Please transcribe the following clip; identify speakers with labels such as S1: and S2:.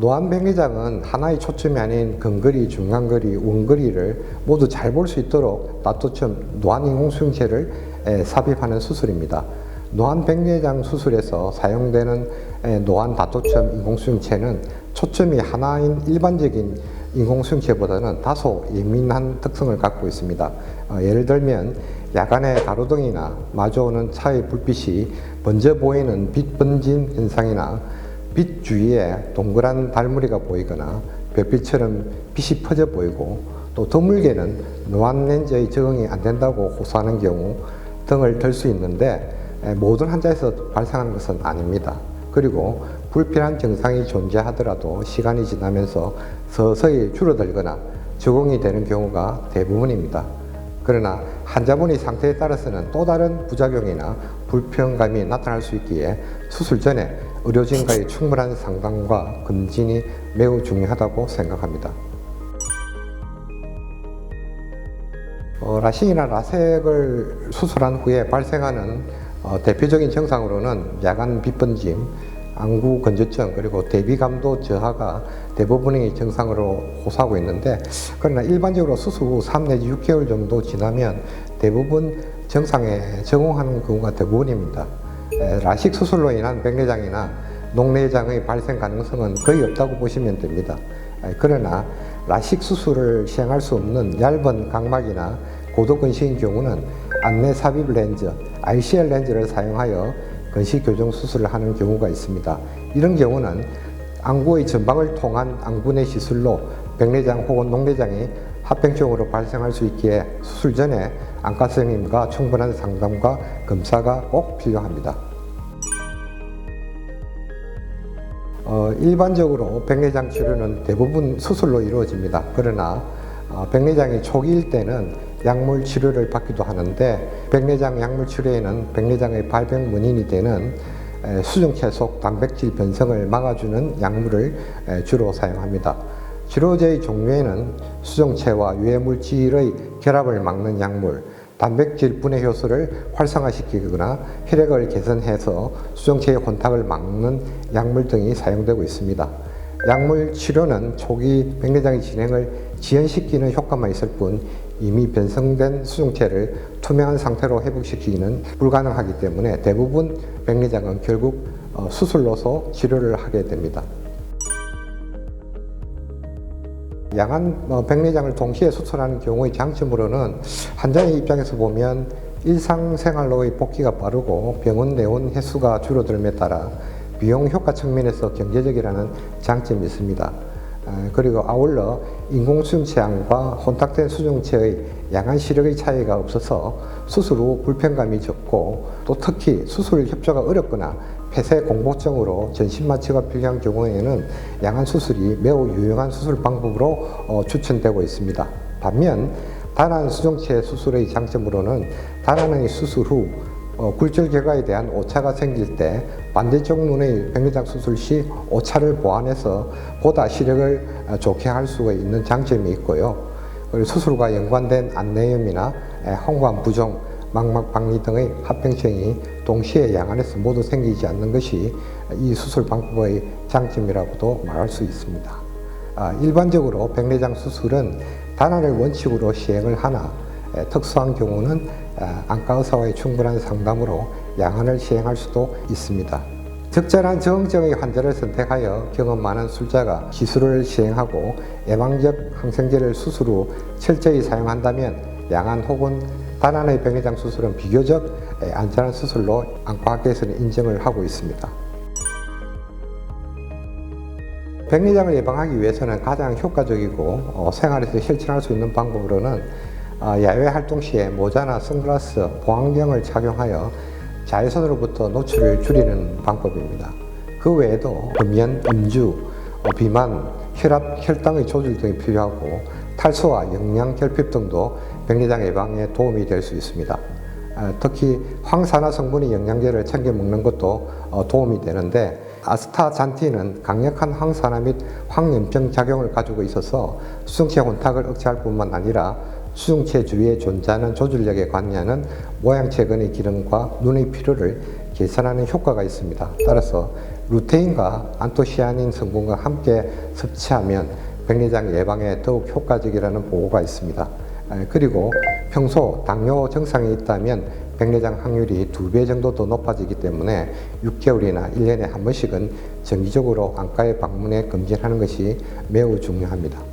S1: 노안백내장은 하나의 초점이 아닌 근거리, 중간거리, 원거리를 모두 잘 볼 수 있도록 다토점 노안인공수용체를 삽입하는 수술입니다. 노안백내장 수술에서 사용되는 노안 다토점 인공수용체는 초점이 하나인 일반적인 인공수용체보다는 다소 예민한 특성을 갖고 있습니다. 예를 들면 야간에 가로등이나 마주오는 차의 불빛이 번져 보이는 빛 번짐 현상이나 빛 주위에 동그란 달무리가 보이거나 별빛처럼 빛이 퍼져 보이고, 또 드물게는 노안 렌즈의 적응이 안 된다고 호소하는 경우 등을 들 수 있는데, 모든 환자에서 발생하는 것은 아닙니다. 그리고 불필요한 증상이 존재하더라도 시간이 지나면서 서서히 줄어들거나 적응이 되는 경우가 대부분입니다. 그러나 환자분의 상태에 따라서는 또 다른 부작용이나 불편감이 나타날 수 있기에 수술 전에 의료진과의 충분한 상담과 검진이 매우 중요하다고 생각합니다. 라식이나 라섹을 수술한 후에 발생하는 대표적인 증상으로는 야간 빛번짐, 안구 건조증, 그리고 대비감도 저하가 대부분의 증상으로 호소하고 있는데, 그러나 일반적으로 수술 후 3 내지 6개월 정도 지나면 대부분 증상에 적응하는 경우가 대부분입니다. 라식 수술로 인한 백내장이나 녹내장의 발생 가능성은 거의 없다고 보시면 됩니다. 그러나 라식 수술을 시행할 수 없는 얇은 각막이나 고도근식인 경우는 안내 삽입 렌즈, ICL 렌즈를 사용하여 근식 교정 수술을 하는 경우가 있습니다. 이런 경우는 안구의 전방을 통한 안구 내 시술로 백내장 혹은 녹내장이 합병증으로 발생할 수 있기에 수술 전에 안과 선생님과 충분한 상담과 검사가 꼭 필요합니다. 일반적으로 백내장 치료는 대부분 수술로 이루어집니다. 그러나 백내장이 초기일 때는 약물 치료를 받기도 하는데, 백내장 약물 치료에는 백내장의 발병 원인이 되는 수정체 속 단백질 변성을 막아주는 약물을 주로 사용합니다. 치료제의 종류에는 수정체와 유해물질의 결합을 막는 약물, 단백질 분해 효소를 활성화시키거나 혈액을 개선해서 수정체의 혼탁을 막는 약물 등이 사용되고 있습니다. 약물 치료는 초기 백내장의 진행을 지연시키는 효과만 있을 뿐 이미 변성된 수정체를 투명한 상태로 회복시키기는 불가능하기 때문에 대부분 백내장은 결국 수술로서 치료를 하게 됩니다. 야간 백내장을 동시에 수술하는 경우의 장점으로는 환자의 입장에서 보면 일상생활로의 복귀가 빠르고 병원 내원 횟수가 줄어들음에 따라 비용 효과 측면에서 경제적이라는 장점이 있습니다. 그리고 아울러 인공수정체암과 혼탁된 수정체의 야간 시력의 차이가 없어서 수술 후 불편감이 적고, 또 특히 수술 협조가 어렵거나 폐쇄 공복증으로 전신 마취가 필요한 경우에는 야간 수술이 매우 유용한 수술 방법으로 추천되고 있습니다. 반면 단안 수정체 수술의 장점으로는 단안의 수술 후 굴절 결과에 대한 오차가 생길 때 반대쪽 눈의 백내장 수술 시 오차를 보완해서 보다 시력을 좋게 할 수가 있는 장점이 있고요. 그리고 수술과 연관된 안내염이나 홍반 부종, 망막 박리 등의 합병증이 동시에 양안에서 모두 생기지 않는 것이 이 수술 방법의 장점이라고도 말할 수 있습니다. 일반적으로 백내장 수술은 단안을 원칙으로 시행을 하나 특수한 경우는 안과 의사와의 충분한 상담으로 양안을 시행할 수도 있습니다. 적절한 저응증의 환자를 선택하여 경험 많은 술자가 시술을 시행하고 예방적 항생제를 수술 후 철저히 사용한다면 양안 혹은 단안의 백내장 수술은 비교적 안전한 수술로 안과학계에서는 인정을 하고 있습니다. 백내장을 예방하기 위해서는 가장 효과적이고 생활에서 실천할 수 있는 방법으로는 야외 활동 시에 모자나 선글라스, 보안경을 착용하여 자외선으로부터 노출을 줄이는 방법입니다. 그 외에도 금연, 음주, 비만, 혈압, 혈당의 조절 등이 필요하고 탈수와 영양 결핍 등도 백내장 예방에 도움이 될 수 있습니다. 특히 황산화 성분의 영양제를 챙겨 먹는 것도 도움이 되는데, 아스타잔틴은 강력한 항산화 및 항염증 작용을 가지고 있어서 수정체 혼탁을 억제할 뿐만 아니라 수정체 주위에 존재하는 조직력에 관여하는 모양체근의 기능과 눈의 피로를 개선하는 효과가 있습니다. 따라서 루테인과 안토시아닌 성분과 함께 섭취하면 백내장 예방에 더욱 효과적이라는 보고가 있습니다. 그리고 평소 당뇨 증상이 있다면 백내장 확률이 2배 정도 더 높아지기 때문에 6개월이나 1년에 한 번씩은 정기적으로 안과에 방문해 검진하는 것이 매우 중요합니다.